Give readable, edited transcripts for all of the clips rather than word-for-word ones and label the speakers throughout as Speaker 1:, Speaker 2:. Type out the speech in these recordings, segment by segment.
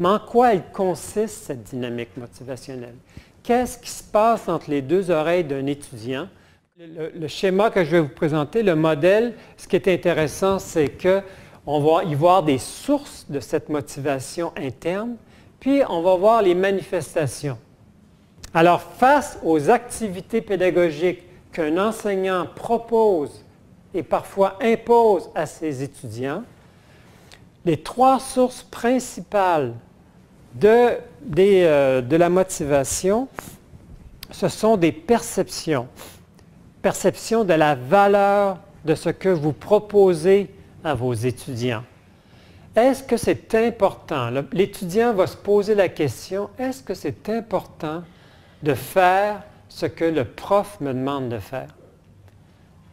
Speaker 1: Mais en quoi elle consiste, cette dynamique motivationnelle? Qu'est-ce qui se passe entre les deux oreilles d'un étudiant? Le schéma que je vais vous présenter, le modèle, ce qui est intéressant, c'est qu'on va y voir des sources de cette motivation interne, puis on va voir les manifestations. Alors, face aux activités pédagogiques qu'un enseignant propose et parfois impose à ses étudiants, les trois sources principales de la motivation, ce sont des perceptions. Perception de la valeur de ce que vous proposez à vos étudiants. Est-ce que c'est important? L'étudiant va se poser la question, est-ce que c'est important de faire ce que le prof me demande de faire?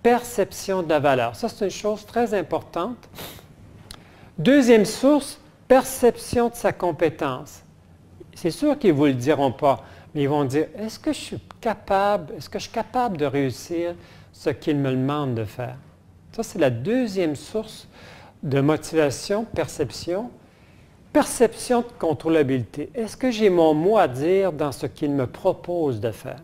Speaker 1: Perception de la valeur. Ça, c'est une chose très importante. Deuxième source, perception de sa compétence. C'est sûr qu'ils ne vous le diront pas, mais ils vont dire, est-ce que je suis capable de réussir ce qu'ils me demandent de faire? Ça, c'est la deuxième source de motivation, perception. Perception de contrôlabilité. Est-ce que j'ai mon mot à dire dans ce qu'ils me proposent de faire?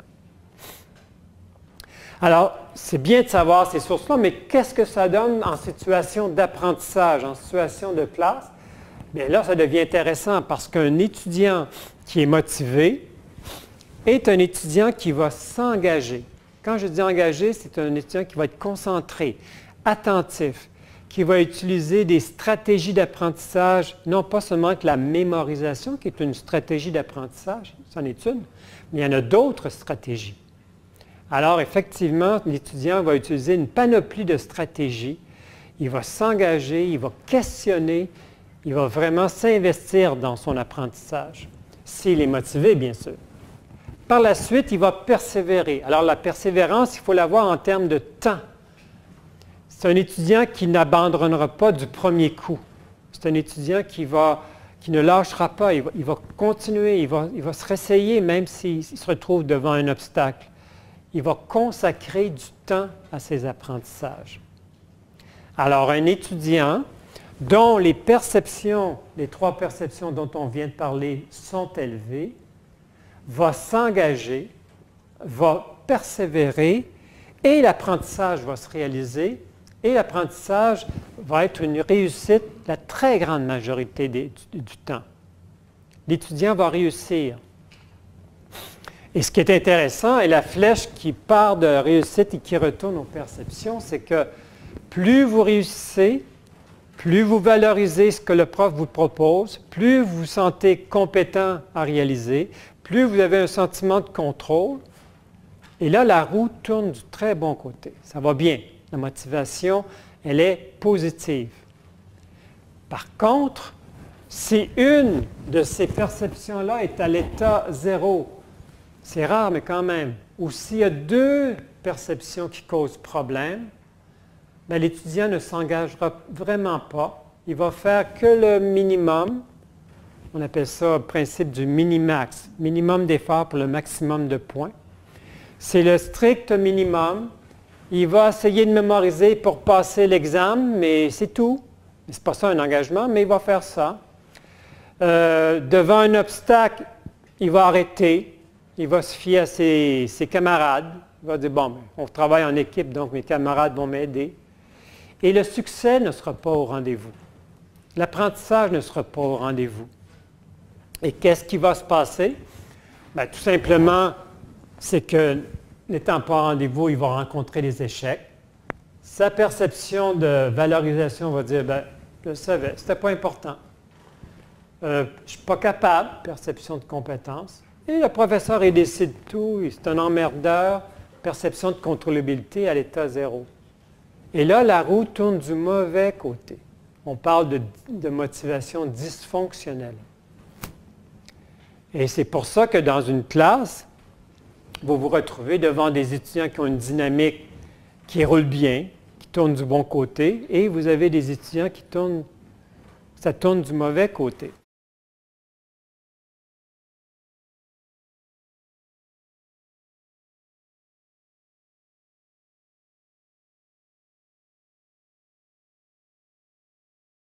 Speaker 1: Alors, c'est bien de savoir ces sources-là, mais qu'est-ce que ça donne en situation d'apprentissage, en situation de classe? Bien là, ça devient intéressant parce qu'un étudiant qui est motivé est un étudiant qui va s'engager. Quand je dis engagé, c'est un étudiant qui va être concentré, attentif, qui va utiliser des stratégies d'apprentissage, non pas seulement que la mémorisation, qui est une stratégie d'apprentissage, c'en est une, mais il y en a d'autres stratégies. Alors, effectivement, l'étudiant va utiliser une panoplie de stratégies. Il va s'engager, il va questionner, il va vraiment s'investir dans son apprentissage, s'il est motivé, bien sûr. Par la suite, il va persévérer. Alors, la persévérance, il faut la voir en termes de temps. C'est un étudiant qui n'abandonnera pas du premier coup. C'est un étudiant qui ne lâchera pas, il va continuer, il va se réessayer même s'il se retrouve devant un obstacle. Il va consacrer du temps à ses apprentissages. Alors, un étudiant dont les perceptions, les trois perceptions dont on vient de parler sont élevées, va s'engager, va persévérer et l'apprentissage va se réaliser et l'apprentissage va être une réussite la très grande majorité du temps. L'étudiant va réussir. Et ce qui est intéressant, et la flèche qui part de la réussite et qui retourne aux perceptions, c'est que plus vous réussissez, plus vous valorisez ce que le prof vous propose, plus vous vous sentez compétent à réaliser, plus vous avez un sentiment de contrôle. Et là, la roue tourne du très bon côté. Ça va bien. La motivation, elle est positive. Par contre, si une de ces perceptions-là est à l'état 0, c'est rare, mais quand même, ou s'il y a deux perceptions qui causent problème, bien, l'étudiant ne s'engagera vraiment pas. Il va faire que le minimum. On appelle ça le principe du minimax, minimum d'effort pour le maximum de points. C'est le strict minimum. Il va essayer de mémoriser pour passer l'examen, mais c'est tout. Ce n'est pas ça un engagement, mais il va faire ça. Devant un obstacle, il va arrêter. Il va se fier à ses camarades. Il va dire, bon, on travaille en équipe, donc mes camarades vont m'aider. Et le succès ne sera pas au rendez-vous. L'apprentissage ne sera pas au rendez-vous. Et qu'est-ce qui va se passer? Bien, tout simplement, c'est que n'étant pas au rendez-vous, il va rencontrer des échecs. Sa perception de valorisation va dire, bien, je le savais, ce n'était pas important. Je ne suis pas capable, perception de compétence. Et le professeur, il décide tout, c'est un emmerdeur, perception de contrôlabilité à l'état 0. Et là, la roue tourne du mauvais côté. On parle de motivation dysfonctionnelle. Et c'est pour ça que dans une classe, vous vous retrouvez devant des étudiants qui ont une dynamique qui roule bien, qui tourne du bon côté, et vous avez des étudiants ça tourne du mauvais côté.